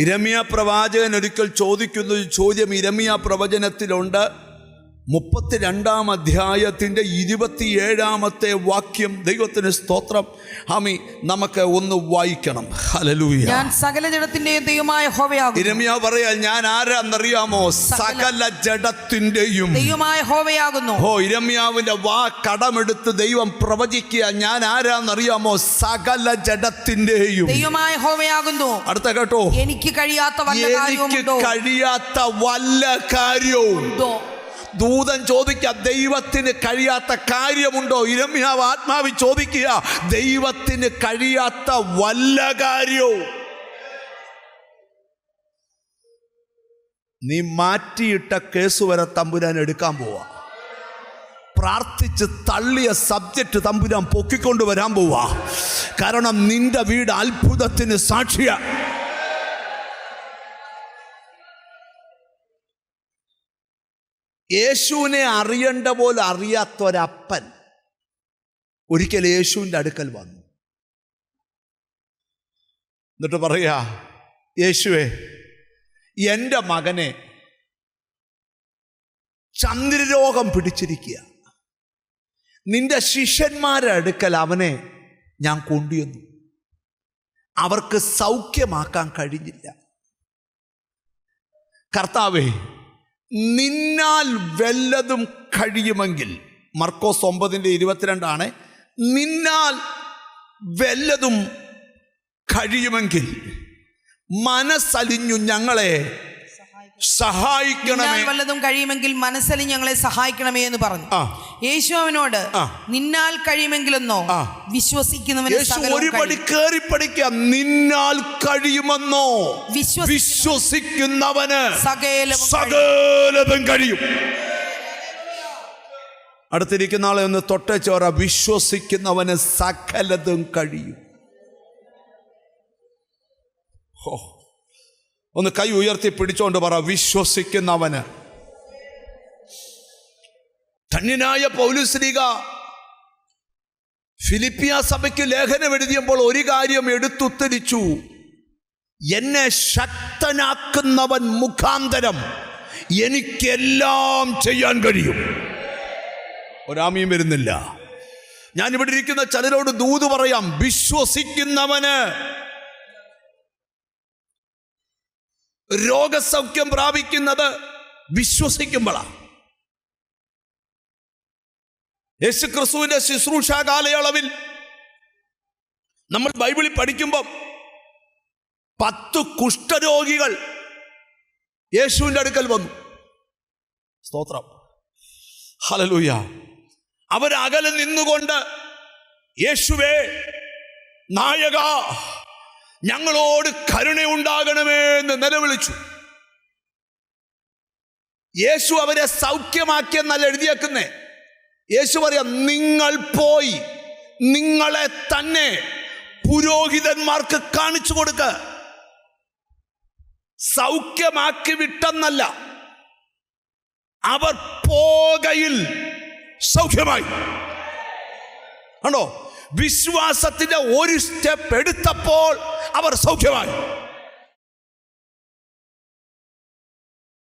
ഇരമ്യാ പ്രവാചകൻ ഒരിക്കൽ ചോദിക്കുന്ന ഒരു ചോദ്യം ഇരമ്യാ പ്രവചനത്തിലുണ്ട്. 32-ാം അധ്യായത്തിൻ്റെ 27-ാമത്തെ വാക്യം. ദൈവത്തിന് സ്തോത്രം. ആമീൻ. നമുക്ക് ഒന്ന് വായിക്കണം. ഹല്ലേലൂയ. ഞാൻ സകല ജഡത്തിന്റെയും ദൈവമായ യഹോവയാകുന്നു. ഇരമ്യാ പറയാ, ഞാൻ ആരാന്നറിയാമോ? സകല ജഡത്തിന്റെയും ദൈവമായ യഹോവയാകുന്നു. ഇരമ്യാവിന്റെ കടമെടുത്ത് ദൈവം പ്രവചിക്കുക. ഞാൻ ആരാന്നറിയാമോ? സകല ജഡത്തിന്റെയും ദൈവമായ യഹോവയാകുന്നു. അടുത്ത കേട്ടോ, എനിക്ക് കഴിയാത്ത വല്ല കാര്യവും ദൂതൻ ചോദിക്കുക, ദൈവത്തിന് കഴിയാത്ത കാര്യമുണ്ടോ? ഇരമ്യാവ് ആത്മാവിൽ ചോദിക്കുക, ദൈവത്തിന് കഴിയാത്ത വല്ല കാര്യവും. നീ മാറ്റിയിട്ട കേസ് വരെ തമ്പുരാൻ എടുക്കാൻ പോവാ. പ്രാർത്ഥിച്ച് തള്ളിയ സബ്ജക്റ്റ് തമ്പുരാൻ പൊക്കിക്കൊണ്ട് വരാൻ പോവാ. കാരണം നിന്റെ വീട് അത്ഭുതത്തിന് സാക്ഷിയാ. യേശുവിനെ അറിയേണ്ട പോലെ അറിയാത്തൊരപ്പൻ ഒരിക്കൽ യേശുവിൻ്റെ അടുക്കൽ വന്നു. എന്നിട്ട് പറയാ, യേശുവേ, എൻ്റെ മകനെ ചന്ദ്രരോഗം പിടിച്ചിരിക്കുക. നിന്റെ ശിഷ്യന്മാരുടെ അടുക്കൽ അവനെ ഞാൻ കൊണ്ടുവന്നു. അവർക്ക് സൗഖ്യമാക്കാൻ കഴിഞ്ഞില്ല. കർത്താവേ, നിന്നാൽ വല്ലതും കഴിയുമെങ്കിൽ, മർക്കോസ് 9:22 നിന്നാൽ വല്ലതും കഴിയുമെങ്കിൽ മനസ്സലിഞ്ഞു ഞങ്ങളെ സഹായിക്കണമേ. വല്ലതും കഴിയുമെങ്കിൽ മനസ്സലിഞ്ഞ് ഞങ്ങളെ സഹായിക്കണമേ എന്ന് പറഞ്ഞു. യേശു അവനോട്, നിന്നാൽ കഴിയുമെങ്കിലെന്നോ? വിശ്വസിക്കുന്നവന് ഒരുപടി കയറി പഠിക്കാം. നിന്നാൽ കഴിയുമെന്നോ? വിശ്വസിക്കുന്നവന് സകലതും കഴിയും. അടുത്തിരിക്കുന്ന ആളെ ഒന്ന് തൊട്ടച്ചോറ, വിശ്വസിക്കുന്നവന് സകലതും കഴിയും. ഒന്ന് കൈ ഉയർത്തി പിടിച്ചോണ്ട് പറ, വിശ്വസിക്കുന്നവന്. ധന്യനായ പൗലോസ്ലീഹ ഫിലിപ്പിയ സഭയ്ക്ക് ലേഖനം എഴുതിയപ്പോൾ ഒരു കാര്യം എടുത്തുദ്ധരിച്ചു, എന്നെ ശക്തനാക്കുന്നവൻ മുഖാന്തരം എനിക്കെല്ലാം ചെയ്യാൻ കഴിയും. ഒരാമയും വരുന്നില്ല. ഞാനിവിടെ ഇരിക്കുന്ന ചിലരോട് ദൂത് പറയാം, വിശ്വസിക്കുന്നവന് രോഗസൗഖ്യം പ്രാപിക്കുന്നത് വിശ്വസിക്കുമ്പോഴാണ്. യേശുക്രിസ്തുവിന്റെ ശുശ്രൂഷ കാലയളവിൽ നമ്മൾ ബൈബിളിൽ പഠിക്കുമ്പോൾ 10 കുഷ്ഠരോഗികൾ യേശുവിൻ്റെ അടുക്കൽ വന്നു. സ്തോത്രം, ഹല്ലേലൂയ. അവരകലെ നിന്നുകൊണ്ട്, യേശുവേ, നായക, ഞങ്ങളോട് കരുണയുണ്ടാകണമേ എന്ന് നിലവിളിച്ചു. യേശു അവരെ സൗഖ്യമാക്കിയെന്നല്ല എഴുതിയേക്കുന്നേ. യേശു പറയാം, നിങ്ങൾ പോയി നിങ്ങളെ തന്നെ പുരോഹിതന്മാർക്ക് കാണിച്ചു കൊടുക്ക. സൗഖ്യമാക്കി വിട്ടെന്നല്ല, അവർ പോകയിൽ സൗഖ്യമായി. ആണോ? വിശ്വാസത്തിന്റെ ഒരു സ്റ്റെപ്പ് എടുത്തപ്പോൾ അവർ സൗഖ്യമായി.